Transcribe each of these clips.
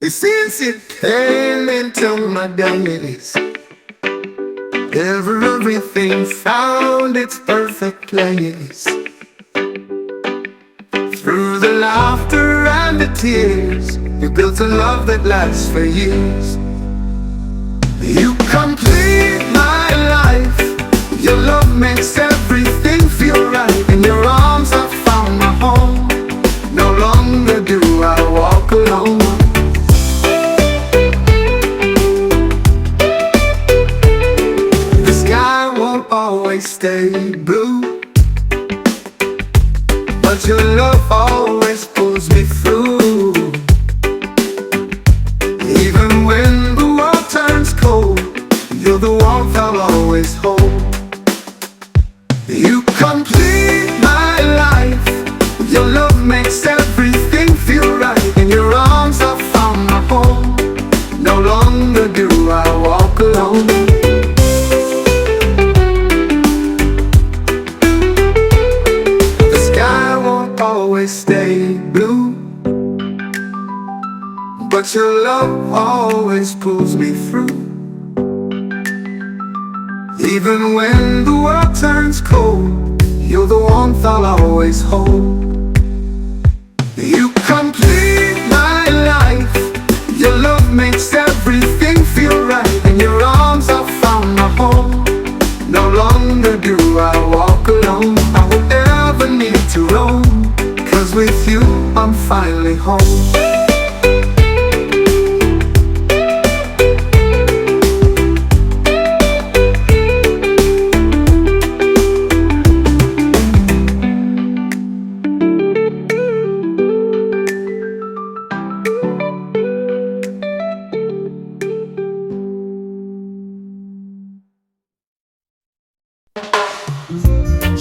Since it came into my days, everything found its perfect place. Through the laughter and the tears, you built a love that lasts for years. You complete my life. Your love makes everything feel right. In your arms I found my home. No longer do I walk alone. The sky won't always stay blue, but your love always pulls me through. Even when the world turns cold, you're the warmth I'll always hold. You complete my life. Your love makes everything feel right. In your arms I found my home. No longer do I walk alone. The sky won't always stay blue, but your love always pulls me through. Even when the world turns cold, you're the warmth I'll always hold. You complete my life. Your love makes everything feel right. In your arms I found my home. No longer do I walk alone. I won't ever need to roam, 'cause with you I'm finally home.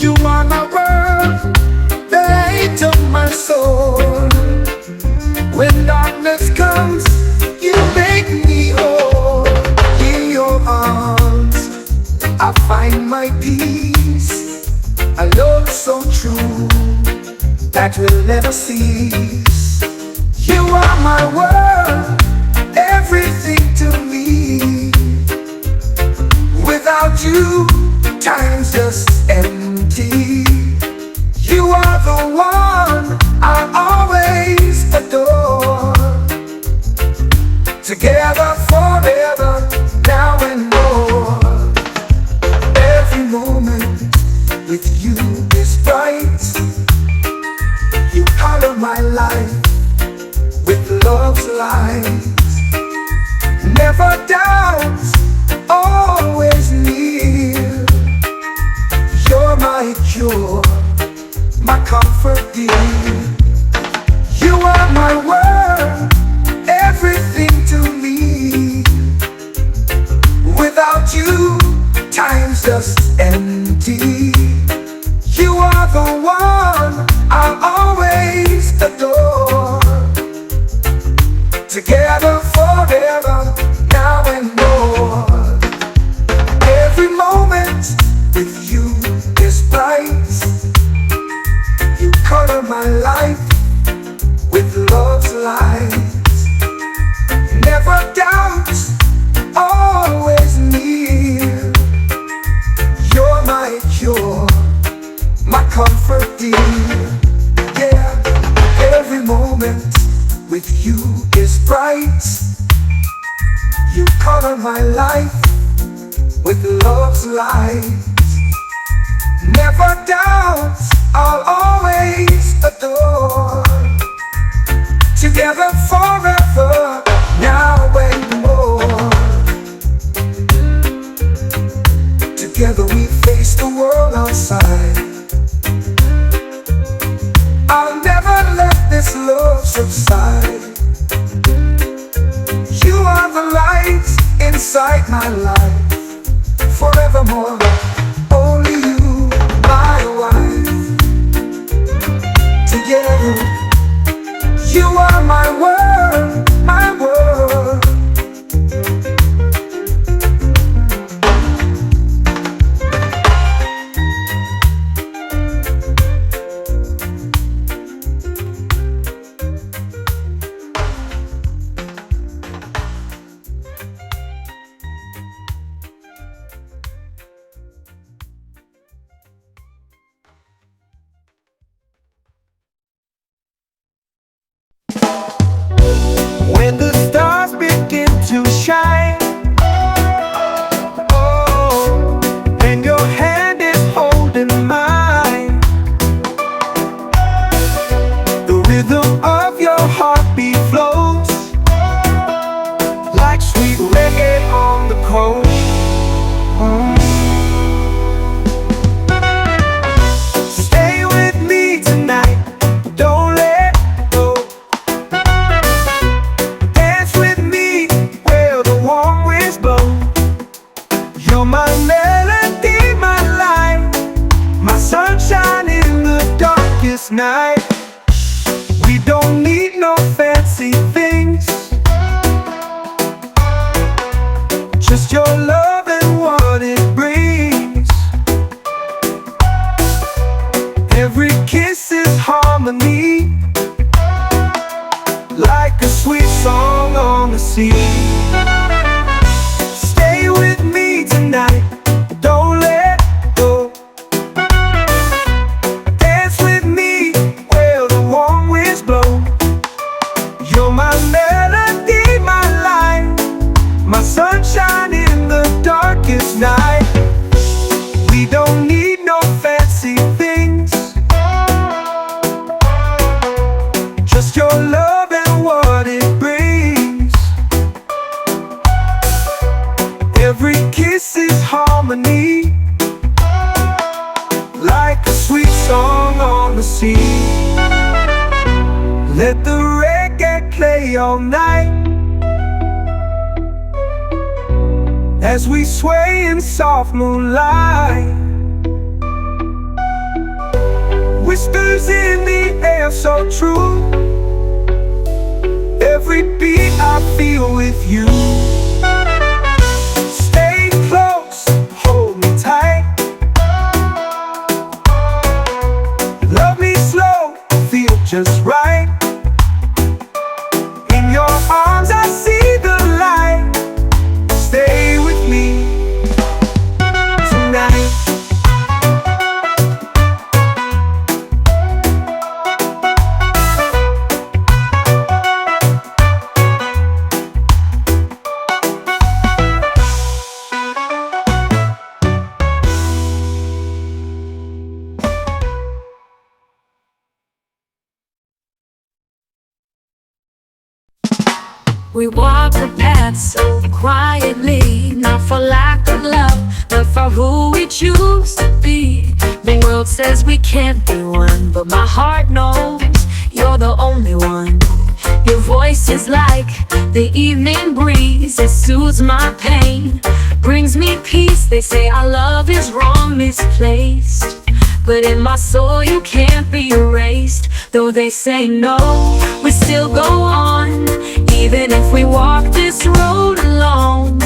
You are my world, the light of my soul. When darkness comes, you make me whole. In your arms, I find my peace. A love so true that will never cease. You are my world, everything to me. Without you, time's just empty. You are the one I always adore. Together forever, now and more. Every moment with you is bright. You color my life with love's light. Never doubt, always near. You're my cure, my comfort dear. You are my world, everything to me. Without you, time's just empty. You are the one I'll always adore. Together forever, now and more. Every moment with you is bright. You color my life with love's light. Never doubt, always near. You're my cure, my comfort dear. Yeah, every moment with you is bright. You color my life with love's light. Never doubt, I'll always adore. Together forever, now and more. Together we face the world outside. I'll never let this love subside. You are the light inside my life. Forevermore, only you, my wife. Together, you are my world, my world. Just your love and what it brings. Every kiss is harmony, like a sweet song on the sea. Stay with me tonight, don't let go. Dance with me where the warm winds blow. You're my melody, my light, my sunshine in the darkest night. We don't need no fancy things, just your love and what it brings. Every kiss is harmony, like a sweet song on the sea. Let the reggae play all night, as we sway in soft moonlight. Whispers in the air so true, every beat I feel with you. Stay close, hold me tight, love me slow, feel just right. In your arms I see the light. Stay with me tonight. We walk the path so quietly, not for lack of love, but for who we choose to be. The world says we can't be one, but my heart knows you're the only one. Your voice is like the evening breeze, it soothes my pain, brings me peace. They say our love is wrong, misplaced, but in my soul you can't be erased. Though they say no, we still go on, even if we walk this road alone.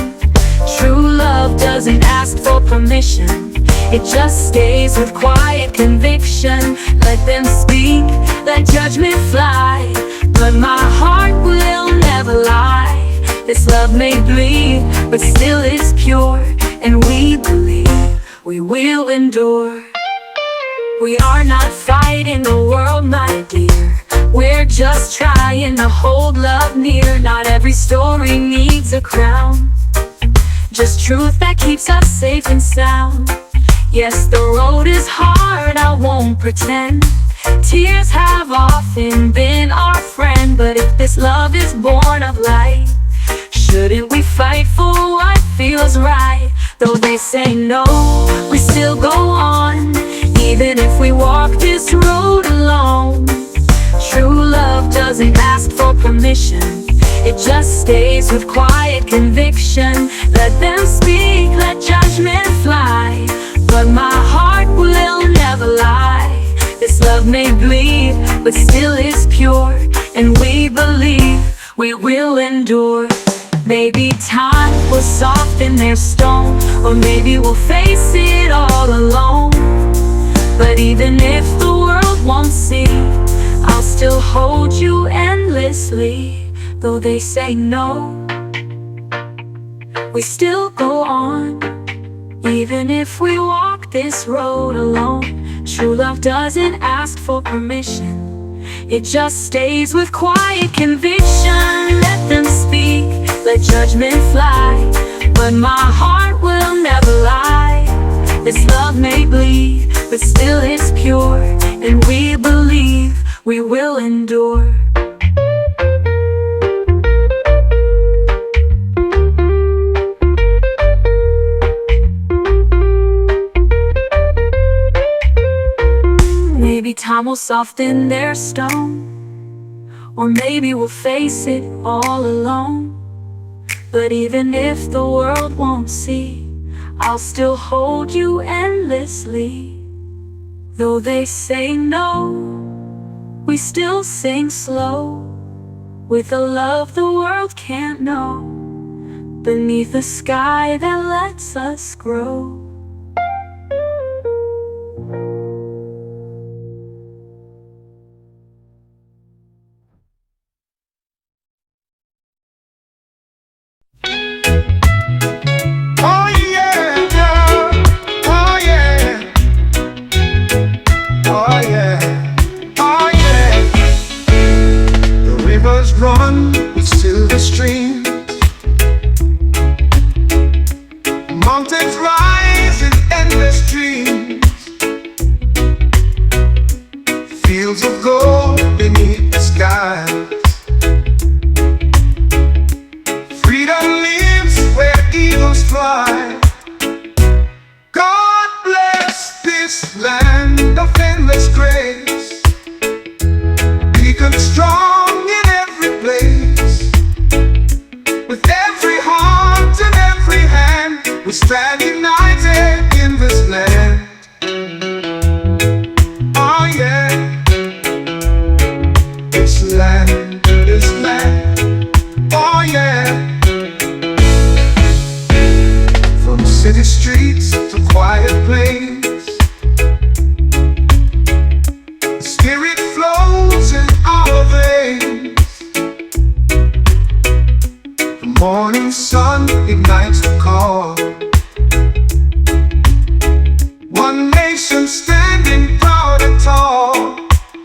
True love doesn't ask for permission, it just stays with quiet conviction. Let them speak, let judgment fly, but my heart will never lie. This love may bleed, but still is pure, and we believe we will endure. We are not fighting the world, my dear, we're just trying to hold love near. Not every story needs a crown, just truth that keeps us safe and sound. Yes, the road is hard, I won't pretend. Tears have often been our friend, but if this love is born of light, shouldn't we fight for what feels right? Though they say no, we still go on, even if we walk this road alone. True love doesn't ask for permission, it just stays with quiet conviction. Let them speak, let judgment fly, but my heart will never lie. This love may bleed, but still is pure, and we believe we will endure. Maybe time will soften their stone, or maybe we'll face it all alone. But even if the world won't see, I'll still hold you endlessly. Though they say no, we still go on, even if we walk this road alone. True love doesn't ask for permission, it just stays with quiet conviction. Let them speak, let judgment fly, but my heart will never lie. This love may bleed, but still is pure, and we believe we will endure. Maybe time will soften their stone, or maybe we'll face it all alone. But even if the world won't see, I'll still hold you endlessly. Though they say no, we still sing slow, with a love the world can't know. beneath a sky that lets us grow. Oh yeah, oh yeah, oh yeah, oh yeah. The rivers run with silver streams, mountains rise in endless dreams, fields of gold beneath the skies. Freedom lives where eagles fly. God bless this land of endless grace. Beacon strong in every place. With every heart and every hand, we stand united in this land. Oh yeah, this land, this land. Oh yeah. From city streets to quiet plains, the spirit flows in our veins. The morning sun ignites the call. One nation standing proud and tall.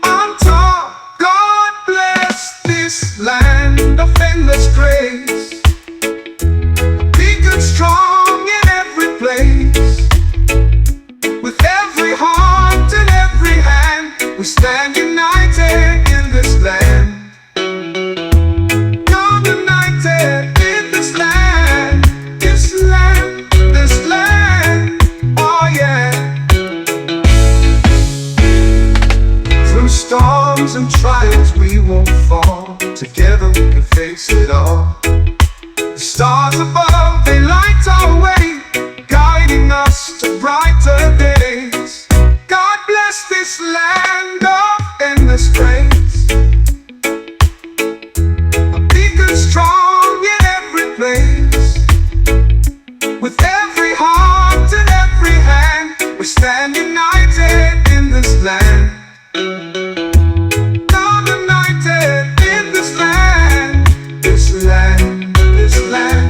On top, God bless this land of endless grace. Beacon strong in every place. With every heart and every hand, we stand united in this land. You're united in this land, this land, this land. Oh yeah. Through storms and trials we won't fall. Together we can face it all. The stars above, they light our way, guiding us to brighter days. God bless this land of endless grace. A beacon strong in every place. With every heart and every hand, we stand united in this land. Now united in this land, this land, this land.